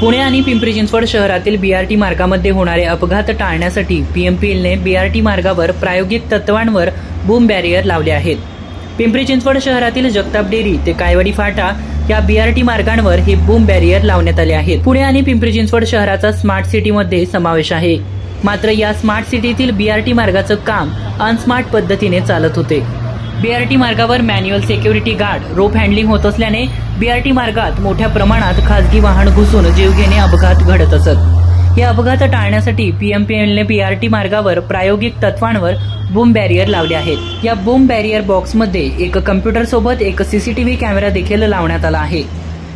पुणे आणि पिंपरी चिंचवड शहरातील बीआरटी मार्गामध्ये होणारे अपघात टाळण्यासाठी पीएमपीएलने बीआरटी मार्गावर प्रायोगिक तत्वांवर बूम बॅरियर लावले आहेत। पिंपरी चिंचवड शहरातील जगताप डेअरी ते कायवाडी फाटा या बीआरटी मार्गांवर हे बूम बॅरियर लावण्यात आले आहेत। पुणे आणि पिंपरी चिंचवड शहराचा स्मार्ट सिटीमध्ये समावेश आहे। मात्र या स्मार्ट सिटीतील बीआरटी मार्गाचं काम अनस्मार्ट पद्धतीने चालत होते। बीआरटी मार्गावर मॅन्युअल सिक्युरिटी गार्ड रोप हँडलिंग होत असल्याने बीआरटी मार्गात मोठ्या प्रमाणात खासगी वाहन घुसून जीवघेणे अपघात घडत असत। हे अपघात टाळण्यासाठी पीएमपीएलने बीआरटी मार्गावर प्रायोगिक तत्वांवर बूम बॅरियर लावले आहेत। या बूम बॅरियर बॉक्समध्ये एक कम्प्युटर सोबत एक सीसीटीव्ही कॅमेरा देखील लावण्यात आला आहे।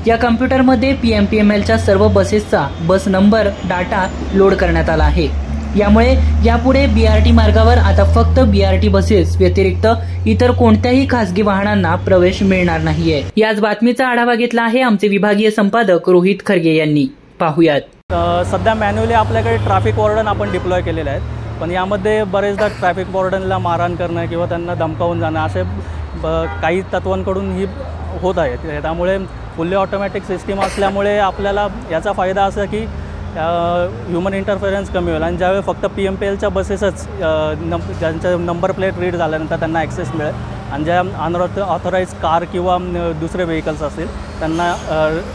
या कम्प्युटरमध्ये पीएमपीएमएलच्या सर्व बसेसचा बस नंबर डाटा लोड करण्यात आला आहे। यामुळे यापुढे बीआरटी मार्गावर आता फक्त बीआरटी बसेस व्यतिरिक्त इतर कोणत्याही खासगी वाहनांना प्रवेश मिळणार नाहीये। याच बातमीचा आढावा घेतला आहे आमचे विभागीय संपादक रोहित खरगे यांनी। पाहूयात। सध्या मॅन्युअली आपल्याकडे ट्रॅफिक वॉर्डन आपण डिप्लॉय केलेले आहेत, पण यामध्ये बरेचदा ट्रॅफिक वॉर्डनला मारहाण करणं किंवा त्यांना धमकावून जाणं असे काही तत्वांकडून ही होत आहे। त्यामुळे फुल्ली ऑटोमॅटिक सिस्टीम असल्यामुळे आपल्याला याचा फायदा असा की ह्युमन इंटरफेरन्स कमी होईल आणि ज्यावेळी फक्त पीएमपीएलच्या बसेसच ज्यांचा नंबर प्लेट रीड झाल्यानंतर त्यांना ॲक्सेस मिळेल आणि ज्या अनऑथराईज कार किंवा दुसरे व्हेकल्स असतील त्यांना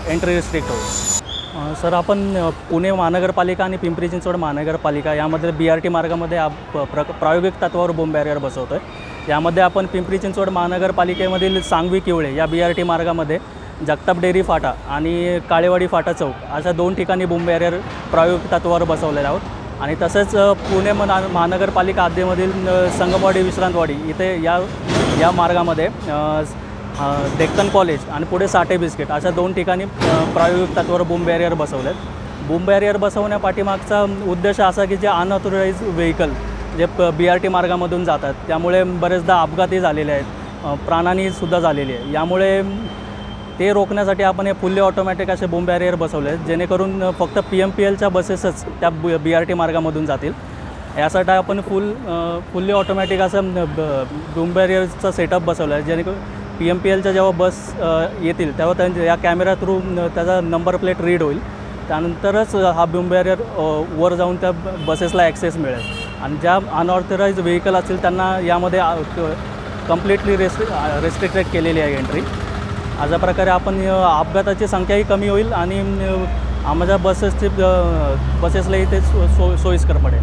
एंट्री रिस्ट्रिक्ट होईल। सर, आपण पुणे महानगरपालिका आणि पिंपरी चिंचवड महानगरपालिका यामध्ये बीआरटी मार्गामध्ये प्रायोगिक तत्वावर बूम बॅरियर बसवतो आहे। यामध्ये आपण पिंपरी चिंचवड महानगरपालिकेमधील सांगवी किवळे या बीआरटी मार्गामध्ये जगताप डेअरी फाटा आणि काळेवाडी फाटा चौक अशा 2 ठिकाणी बूम बॅरियर प्रायोगिक तत्वावर बसवलेले आहोत। आणि तसेच पुणे महानगरपालिका हद्दीमधील संगमवाडी विश्रांतवाडी इथे या मार्गामध्ये डेक्कन कॉलेज आणि पुढे साठे बिस्किट अशा 2 ठिकाणी प्रायोगिक तत्वावर बूम बॅरियर बसवले आहेत। बूम बॅरियर बसवण्यापाठीमागचा उद्देश असा की जे अनऑथराईज व्हेकल जे बीआरटी मार्गामधून जातात त्यामुळे बरेचदा अपघातही झालेले आहेत, प्राणहानीसुद्धा झालेली आहे। यामुळे ते रोखण्यासाठी आपण हे फुल्ली ऑटोमॅटिक असे बूम बॅरियर बसवले आहेत, जेणेकरून फक्त पीएमपीएलच्या बसेसच त्या बीआरटी मार्गामधून जातील। यासाठी आपण फुल्ली ऑटोमॅटिक असं बूम बॅरियरचा सेटअप बसवला आहे, जेणेकरून पीएमपीएलच्या जेव्हा बस येतील तेव्हा त्यांच्या या कॅमेरा थ्रू त्याचा नंबर प्लेट रीड होईल, त्यानंतरच हा बूम बॅरियर वर जाऊन त्या बसेसला ॲक्सेस मिळेल आणि ज्या अनऑथराईज व्हेकल असतील त्यांना यामध्ये कम्प्लिटली रेस्ट्रिक्टेड केलेली आहे एंट्री। अशा प्रकारे आपण अपघाताची संख्याही कमी होईल आणि आमच्या बसेसलाही ते सोयीस्कर पडेल।